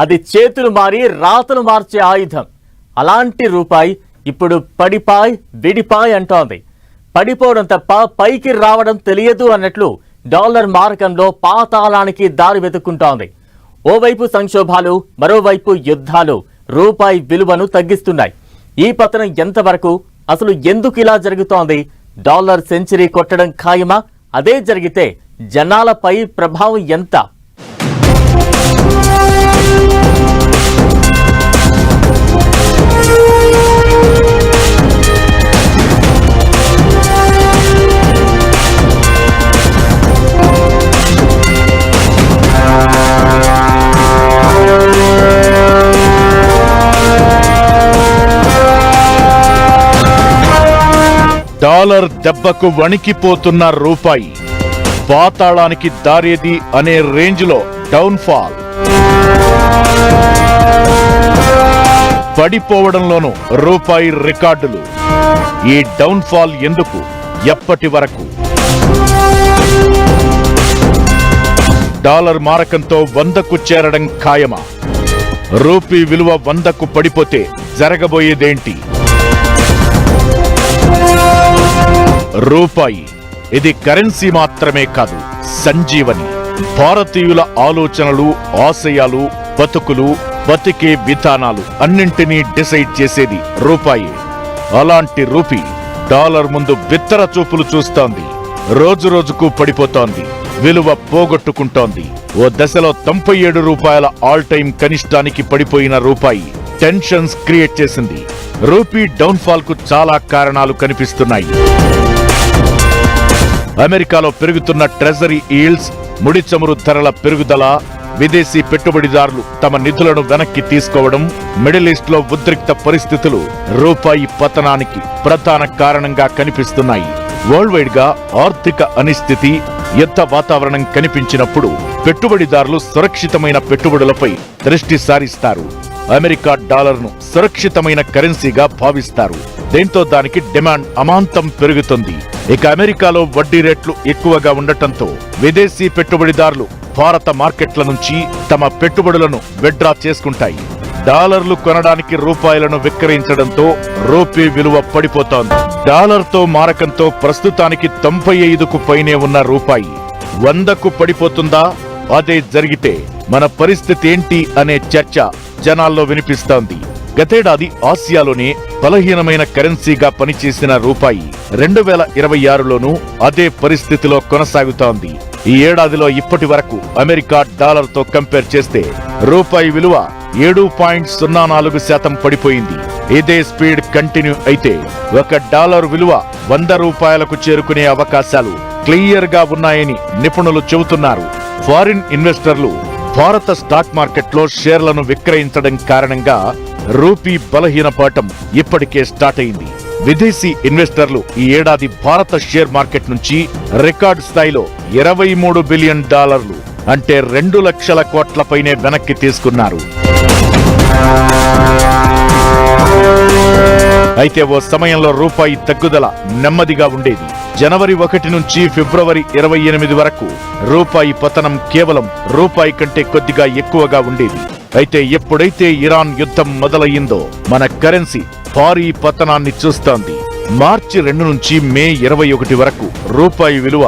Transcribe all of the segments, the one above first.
అది చేతులు మారి రాతలు మార్చే ఆయుధం. అలాంటి రూపాయి ఇప్పుడు పడిపాయ్ విడిపాయ్ అంటోంది. పడిపోవడం తప్ప పైకి రావడం తెలియదు అన్నట్లు డాలర్ మారకంలో పాతాళానికి దారి వెతుక్కుంటోంది. ఓవైపు సంక్షోభాలు, మరోవైపు యుద్ధాలు రూపాయి విలువను తగ్గిస్తున్నాయి. ఈ పతనం ఎంతవరకు, అసలు ఎందుకు ఇలా జరుగుతోంది? డాలర్ సెంచరీ కొట్టడం ఖాయమా? అదే జరిగితే జనాలపై ప్రభావం ఎంత? డాలర్ దెబ్బకు వణికిపోతున్న రూపాయి పాతాళానికి దారేది అనే రేంజ్లో డౌన్ ఫాల్. పడిపోవడంలోనూ రూపాయి రికార్డులు. ఈ డౌన్ ఫాల్ ఎందుకు, ఎప్పటి వరకు? డాలర్ మారకంతో 100కు చేరడం ఖాయమా? రూపీ విలువ 100కు పడిపోతే జరగబోయేదేంటి? రూపాయి ఇది కరెన్సీ మాత్రమే కాదు, సంజీవని. భారతీయుల ఆలోచనలు, ఆశయాలు, బతుకులు, బతికే విధానాలు అన్నింటినీ డిసైడ్ చేసేది రూపాయి. అలాంటి రూపీ డాలర్ ముందు బిత్తర చూపులు చూస్తోంది. రోజు రోజుకు పడిపోతోంది, విలువ పోగొట్టుకుంటోంది. ఓ దశలో 97 రూపాయల ఆల్ టైం కనిష్టానికి పడిపోయిన రూపాయి టెన్షన్స్ క్రియేట్ చేసింది. రూపీ డౌన్ ఫాల్ కు చాలా కారణాలు కనిపిస్తున్నాయి. అమెరికాలో పెరుగుతున్న ట్రెజరీ ఈల్డ్స్, ముడి చమురు ధరల పెరుగుదల, విదేశీ పెట్టుబడిదారులు తమ నిధులను వెనక్కి తీసుకోవడం, మిడిల్ ఈస్ట్ లో ఉద్రిక్త పరిస్థితులు రూపాయి పతనానికి ప్రధాన కారణంగా కనిపిస్తున్నాయి. వరల్డ్ వైడ్ గా ఆర్థిక అనిశ్చితి, యుద్ధ వాతావరణం కనిపించినప్పుడు పెట్టుబడిదారులు సురక్షితమైన పెట్టుబడులపై దృష్టి సారిస్తారు. అమెరికా డాలర్ను సురక్షితమైన కరెన్సీగా భావిస్తారు. దీంతో దానికి డిమాండ్ అమాంతం పెరుగుతుంది. ఇక అమెరికాలో వడ్డీ రేట్లు ఎక్కువగా ఉండటంతో విదేశీ పెట్టుబడిదారులు భారత మార్కెట్ల నుంచి తమ పెట్టుబడులను విత్డ్రా చేసుకుంటాయి. డాలర్లు కొనడానికి రూపాయలను విక్రయించడంతో రూపీ విలువ పడిపోతోంది. డాలర్తో మారకంతో ప్రస్తుతానికి 95కు పైనే ఉన్న రూపాయి 100కు పడిపోతుందా? అదే జరిగితే మన పరిస్థితి ఏంటి అనే చర్చ జనాల్లో వినిపిస్తోంది. గతేడాది ఆసియాలోనే బలహీనమైన కరెన్సీగా పనిచేసిన రూపాయి 2026లోనూ అదే పరిస్థితిలో కొనసాగుతోంది. ఈ ఏడాదిలో ఇప్పటి వరకు అమెరికా డాలర్తో కంపేర్ చేస్తే రూపాయి విలువ 7.04% పడిపోయింది. ఇదే స్పీడ్ కంటిన్యూ అయితే $1 విలువ 100 రూపాయలకు చేరుకునే అవకాశాలు క్లియర్ గా ఉన్నాయని నిపుణులు చెబుతున్నారు. ఫారిన్ ఇన్వెస్టర్లు భారత స్టాక్ మార్కెట్లో షేర్లను విక్రయించడం కారణంగా రూపీ బలహీనపడటం ఇప్పటికే స్టార్ట్ అయింది. విదేశీ ఇన్వెస్టర్లు ఈ ఏడాది భారత షేర్ మార్కెట్ నుంచి రికార్డు స్థాయిలో $23 బిలియన్, అంటే 2 లక్షల కోట్ల పైనే వెనక్కి తీసుకున్నారు. అయితే ఓ సమయంలో రూపాయి తగ్గుదల నెమ్మదిగా ఉండేది. జనవరి 1 నుంచి ఫిబ్రవరి 28 వరకు రూపాయి పతనం కేవలం రూపాయి కంటే కొద్దిగా ఎక్కువగా ఉండేది. అయితే ఎప్పుడైతే ఇరాన్ యుద్ధం మొదలయ్యిందో మన కరెన్సీ భారీ పతనాన్ని చూస్తోంది. మార్చి 2 నుంచి మే 21 వరకు రూపాయి విలువ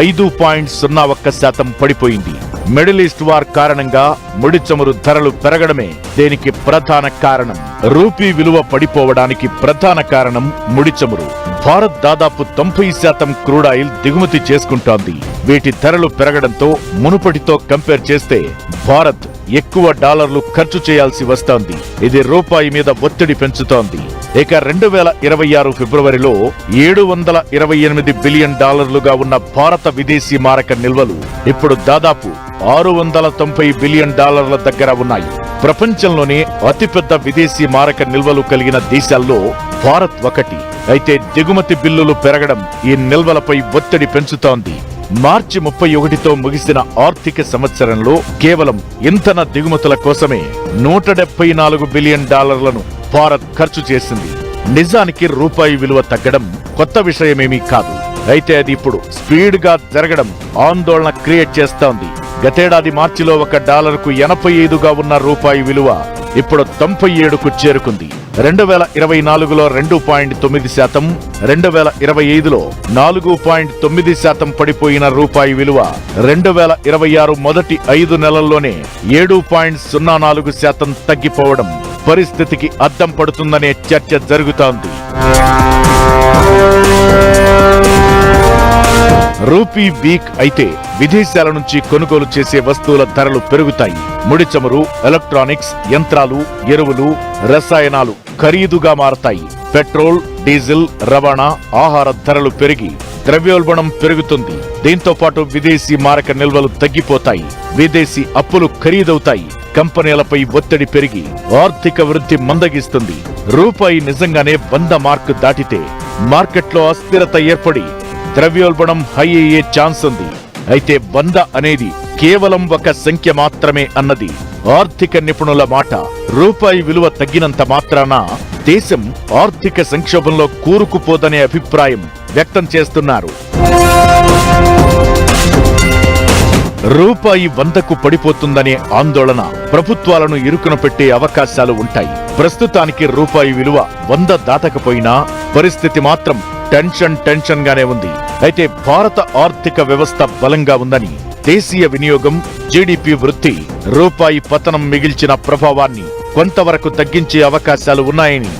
5.01% పడిపోయింది. మిడిల్ ఈస్ట్ వార్ కారణంగా ముడి చమురు ధరలు పెరగడమే దీనికి ప్రధాన కారణం. రూపీ విలువ పడిపోవడానికి ప్రధాన కారణం ముడి చమురు. భారత్ దాదాపు 90% క్రూడ్ ఆయిల్ దిగుమతి చేసుకుంటోంది. వీటి ధరలు పెరగడంతో మునుపటితో కంపేర్ చేస్తే భారత్ ఎక్కువ డాలర్లు ఖర్చు చేయాల్సి వస్తోంది. ఇది రూపాయి మీద ఒత్తిడి పెంచుతోంది. ఇక 2026 ఫిబ్రవరిలో $728 బిలియన్ ఉన్న భారత విదేశీ మారక నిల్వలు ఇప్పుడు దాదాపు $690 బిలియన్ దగ్గర ఉన్నాయి. ప్రపంచంలోనే అతిపెద్ద విదేశీ మారక నిల్వలు కలిగిన దేశాల్లో భారత్ ఒకటి. అయితే దిగుమతి బిల్లులు పెరగడం ఈ నిల్వలపై ఒత్తిడి పెంచుతోంది. మార్చి 31తో ముగిసిన ఆర్థిక సంవత్సరంలో కేవలం ఇంధన దిగుమతుల కోసమే $174 బిలియన్ భారత్ ఖర్చు చేసింది. నిజానికి రూపాయి విలువ తగ్గడం కొత్త విషయమేమీ కాదు. అయితే అది ఇప్పుడు స్పీడ్ గా జరగడం ఆందోళన క్రియేట్ చేస్తోంది. గతేడాది మార్చిలో $1కు 85గా ఉన్న రూపాయి విలువ ఇప్పుడు 97కు చేరుకుంది. 2024లో 2.9%, 2025లో 4.9% పడిపోయిన రూపాయి విలువ 2026 మొదటి 5 నెలల్లోనే 7.04% తగ్గిపోవడం పరిస్థితికి అద్దం పడుతుందనే చర్చ జరుగుతోంది. రూపీ వీక్ అయితే విదేశాల నుంచి కొనుగోలు చేసే వస్తువుల ధరలు పెరుగుతాయి. ముడి చమురు, ఎలక్ట్రానిక్స్, యంత్రాలు, ఎరువులు, రసాయనాలు ఖరీదుగా మారతాయి. పెట్రోల్, డీజిల్, రవాణా, ఆహార ధరలు పెరిగి ద్రవ్యోల్బణం పెరుగుతుంది. దీంతో పాటు విదేశీ మారక నిల్వలు తగ్గిపోతాయి. విదేశీ అప్పులు ఖరీదవుతాయి. కంపెనీలపై ఒత్తిడి పెరిగి ఆర్థిక వృద్ధి మందగిస్తుంది. రూపాయి నిజంగానే 100 మార్కు దాటితే మార్కెట్లో అస్థిరత ఏర్పడి ద్రవ్యోల్బణం హై అయ్యే ఛాన్స్ ఉంది. అయితే 100 అనేది కేవలం ఒక సంఖ్య మాత్రమే అన్నది ఆర్థిక నిపుణుల మాట. రూపాయి విలువ తగ్గినంత మాత్రాన దేశం ఆర్థిక సంక్షోభంలో కూరుకుపోదనే అభిప్రాయం వ్యక్తం చేస్తున్నారు. రూపాయి 100కు పడిపోతుందనే ఆందోళన ప్రభుత్వాలను ఇరుకున పెట్టే అవకాశాలు ఉంటాయి. ప్రస్తుతానికి రూపాయి విలువ 100 దాటకపోయినా పరిస్థితి మాత్రం టెన్షన్ గానే ఉంది. అయితే భారత ఆర్థిక వ్యవస్థ బలంగా ఉందని, దేశీయ వినియోగం, జీడీపీ వృద్ధి రూపాయి పతనం మిగిల్చిన ప్రభావాన్ని కొంతవరకు తగ్గించే అవకాశాలు ఉన్నాయని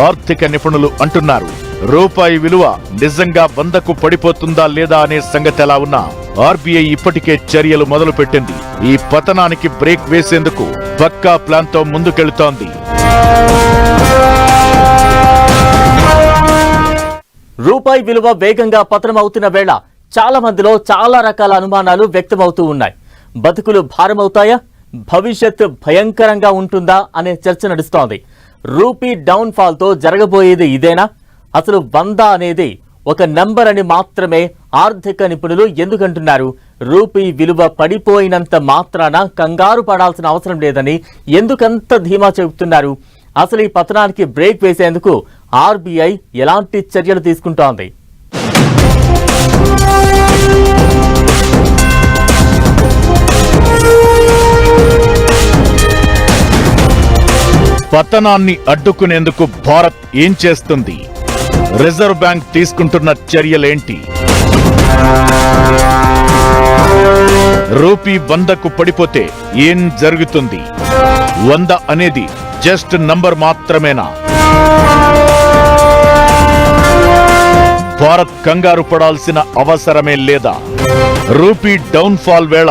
ఆర్థిక నిపుణులు అంటున్నారు. రూపాయి విలువ నిజంగా 100కు పడిపోతుందా లేదా అనే సంగతి ఎలా ఉన్నా ఆర్బీఐ ఇప్పటికే చర్యలు మొదలుపెట్టింది. ఈ పతనానికి బ్రేక్ వేసేందుకు పక్కా ప్లాన్తో ముందుకెళుతోంది. రూపాయి విలువ వేగంగా పతనమవుతున్న వేళ చాలా మందిలో చాలా రకాల అనుమానాలు వ్యక్తమవుతూ ఉన్నాయి. బతుకులు భారమవుతాయా, భవిష్యత్ భయంకరంగా ఉంటుందా అనే చర్చ నడుస్తోంది. రూపీ డౌన్ ఫాల్ తో జరగబోయేది ఇదేనా? అసలు 100 అనేది ఒక నంబర్ అని మాత్రమే ఆర్థిక నిపుణులు ఎందుకంటున్నారు? రూపీ విలువ పడిపోయినంత మాత్రాన కంగారు పడాల్సిన అవసరం లేదని ఎందుకంత ధీమా చెబుతున్నారు? అసలు ఈ పతనానికి బ్రేక్ వేసేందుకు ఆర్బీఐ ఎలాంటి చర్యలు తీసుకుంటోంది? పతనాన్ని అడ్డుకునేందుకు భారత్ ఏం చేస్తుంది? రిజర్వ్ బ్యాంక్ తీసుకుంటున్న చర్యలేంటి? రూపీ 100కు పడిపోతే ఏం జరుగుతుంది? 100 అనేది జస్ట్ నంబర్ మాత్రమేనా? భారత్ కంగారు పడాల్సిన అవసరమే లేదా? రూపీ డౌన్ ఫాల్ వేళ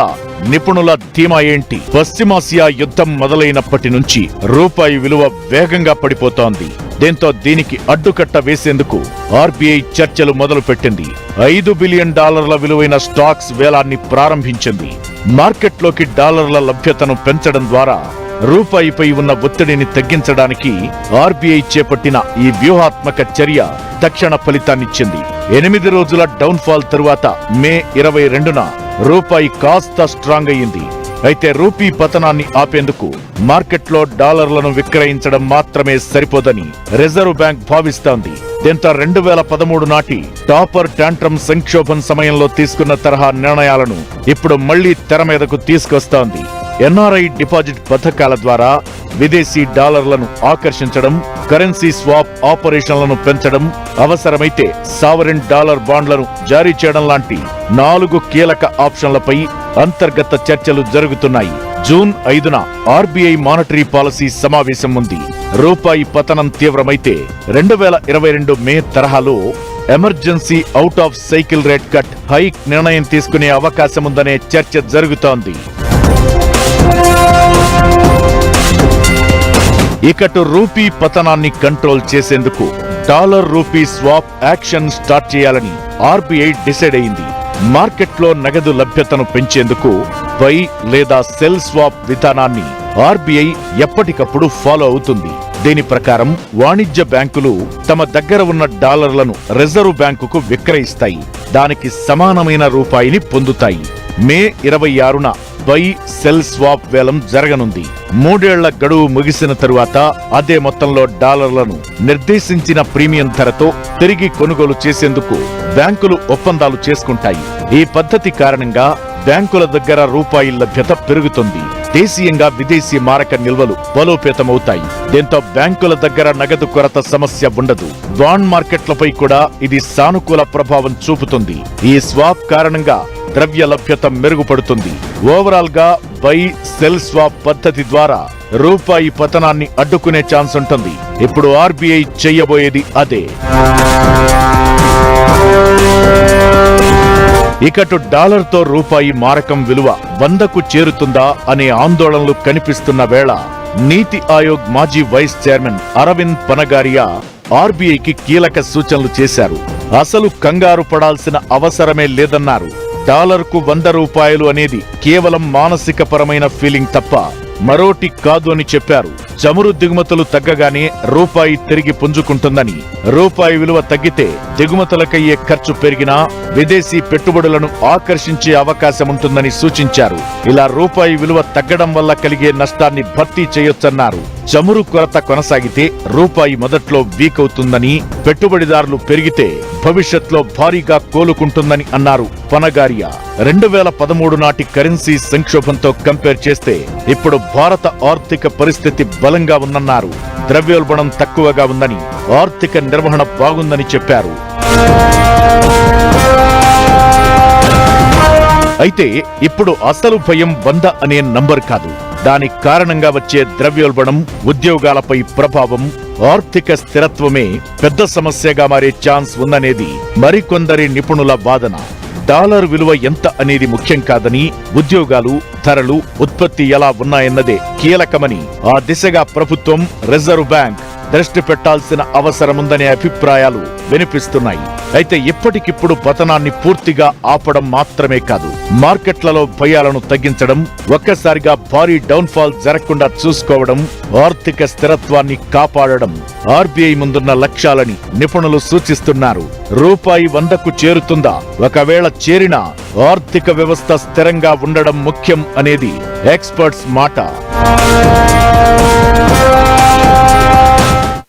నిపుణుల ధీమా ఏంటి? పశ్చిమాసియా యుద్ధం మొదలైనప్పటి నుంచి రూపాయి విలువ వేగంగా పడిపోతోంది. దీంతో దీనికి అడ్డుకట్ట వేసేందుకు ఆర్బీఐ చర్చలు మొదలుపెట్టింది. $5 బిలియన్ విలువైన స్టాక్స్ వేలాన్ని ప్రారంభించింది. మార్కెట్లోకి డాలర్ల లభ్యతను పెంచడం ద్వారా రూపాయిపై ఉన్న ఒత్తిడిని తగ్గించడానికి ఆర్బీఐ చేపట్టిన ఈ వ్యూహాత్మక చర్య తక్షణ ఫలితాన్నిచ్చింది. 8 రోజుల డౌన్ ఫాల్ తరువాత మే 22న రూపాయి కాస్త స్ట్రాంగ్ అయింది. అయితే రూపీ పతనాన్ని ఆపేందుకు మార్కెట్లో డాలర్లను విక్రయించడం మాత్రమే సరిపోదని రిజర్వ్ బ్యాంక్ భావిస్తోంది. దీంతో 2013 నాటి టాపర్ టాంట్రమ్ సంక్షోభం సమయంలో తీసుకున్న తరహా నిర్ణయాలను ఇప్పుడు మళ్లీ తెర మీదకు తీసుకొస్తోంది. ఎన్ఆర్ఐ డిపాజిట్ పథకాల ద్వారా విదేశీ డాలర్లను ఆకర్షించడం, కరెన్సీ స్వాప్ ఆపరేషన్లను పెంచడం, అవసరమైతే సావరిన్ డాలర్ బాండ్లను జారీ చేయడం లాంటి 4 కీలక ఆప్షన్లపై అంతర్గత చర్చలు జరుగుతున్నాయి. జూన్ 5న ఆర్బీఐ మానిటరీ పాలసీ సమావేశం ఉంది. రూపాయి పతనం తీవ్రమైతే 2022 మే తరహాలో emergency out of cycle rate cut hike నిర్ణయం తీసుకునే అవకాశముందనే చర్చ జరుగుతోంది. ఇకటు రూపీ పతనాన్ని కంట్రోల్ చేసేందుకు dollar rupee swap action start చేయాలని ఆర్బీఐ డిసైడ్ అయింది. మార్కెట్లో నగదు లభ్యతను పెంచేందుకు బై లేదా సెల్ స్వాప్ విధానాన్ని ఆర్బీఐ ఎప్పటికప్పుడు ఫాలో అవుతుంది. దీని ప్రకారం వాణిజ్య బ్యాంకులు తమ దగ్గర ఉన్న డాలర్లను రిజర్వ్ బ్యాంకుకు విక్రయిస్తాయి. దానికి సమానమైన రూపాయిని పొందుతాయి. మే 26న బై సెల్ స్వాప్ వేలం జరగనుంది. 3 ఏళ్ల గడువు ముగిసిన తరువాత అదే మొత్తంలో డాలర్లను నిర్దేశించిన ప్రీమియం ధరతో తిరిగి కొనుగోలు చేసేందుకు బ్యాంకులు ఒప్పందాలు చేసుకుంటాయి. ఈ పద్ధతి కారణంగా బ్యాంకుల దగ్గర రూపాయి లభ్యత పెరుగుతుంది. దేశీయంగా విదేశీ మారక నిల్వలు బలోపేతమవుతాయి. దీంతో బ్యాంకుల దగ్గర నగదు కొరత సమస్య ఉండదు. బాండ్ మార్కెట్లపై కూడా ఇది సానుకూల ప్రభావం చూపుతుంది. ఈ స్వాప్ కారణంగా ద్రవ్య లభ్యత మెరుగుపడుతుంది. ఓవరాల్ గా బై సెల్ స్వాప్ పద్ధతి ద్వారా రూపాయి పతనాన్ని అడ్డుకునే ఛాన్స్ ఉంటుంది. ఇప్పుడు ఆర్బీఐ చేయబోయేది అదే. ఇకటు డాలర్తో రూపాయి మారకం విలువ 100కు చేరుతుందా అనే ఆందోళనలు కనిపిస్తున్న వేళ నీతి ఆయోగ్ మాజీ వైస్ చైర్మన్ అరవింద్ పనగారియా ఆర్బీఐకి కీలక సూచనలు చేశారు. అసలు కంగారు పడాల్సిన అవసరమే లేదన్నారు. డాలర్కు 100 రూపాయలు అనేది కేవలం మానసికపరమైన ఫీలింగ్ తప్ప మరోటి కాదు అని చెప్పారు. చమురు దిగుమతులు తగ్గగానే రూపాయి తిరిగి పుంజుకుంటుందని, రూపాయి విలువ తగ్గితే దిగుమతులకయ్యే ఖర్చు పెరిగినా విదేశీ పెట్టుబడులను ఆకర్షించే అవకాశముంటుందని సూచించారు. ఇలా రూపాయి విలువ తగ్గడం వల్ల కలిగే నష్టాన్ని భర్తీ చేయొచ్చన్నారు. చమురు కొరత కొనసాగితే రూపాయి మొదట్లో వీక్ అవుతుందని, పెట్టుబడిదారులు పెరిగితే భవిష్యత్లో భారీగా కోలుకుంటుందని అన్నారు పనగారియా. 2013 నాటి కరెన్సీ సంక్షోభంతో కంపేర్ చేస్తే ఇప్పుడు భారత ఆర్థిక పరిస్థితి బలంగా ఉందన్నారు. ద్రవ్యోల్బణం తక్కువగా ఉందని, ఆర్థిక నిర్వహణ బాగుందని చెప్పారు. అయితే ఇప్పుడు అసలు భయం 100 అనే నంబర్ కాదు. దానికి కారణంగా వచ్చే ద్రవ్యోల్బణం, ఉద్యోగాలపై ప్రభావం, ఆర్థిక స్థిరత్వమే పెద్ద సమస్యగా మారే ఛాన్స్ ఉందనేది మరికొందరి నిపుణుల వాదన. డాలర్ విలువ ఎంత అనేది ముఖ్యం కాదని, ఉద్యోగాలు, ధరలు, ఉత్పత్తి ఎలా ఉన్నాయన్నదే కీలకమని ఆ దిశగా ప్రభుత్వం, రిజర్వ్ బ్యాంక్ దృష్టి పెట్టాల్సిన అవసరముందనే అభిప్రాయాలు వినిపిస్తున్నాయి. అయితే ఇప్పటికిప్పుడు పతనాన్ని పూర్తిగా ఆపడం మాత్రమే కాదు, మార్కెట్లలో భయాలను తగ్గించడం, ఒక్కసారిగా భారీ డౌన్ఫాల్ జరగకుండా చూసుకోవడం, ఆర్థిక స్థిరత్వాన్ని కాపాడడం ఆర్బీఐ ముందున్న లక్ష్యాలని నిపుణులు సూచిస్తున్నారు. రూపాయి 100కు చేరుతుందా? ఒకవేళ చేరినా ఆర్థిక వ్యవస్థ స్థిరంగా ఉండడం ముఖ్యం అనేది ఎక్స్పర్ట్స్ మాట.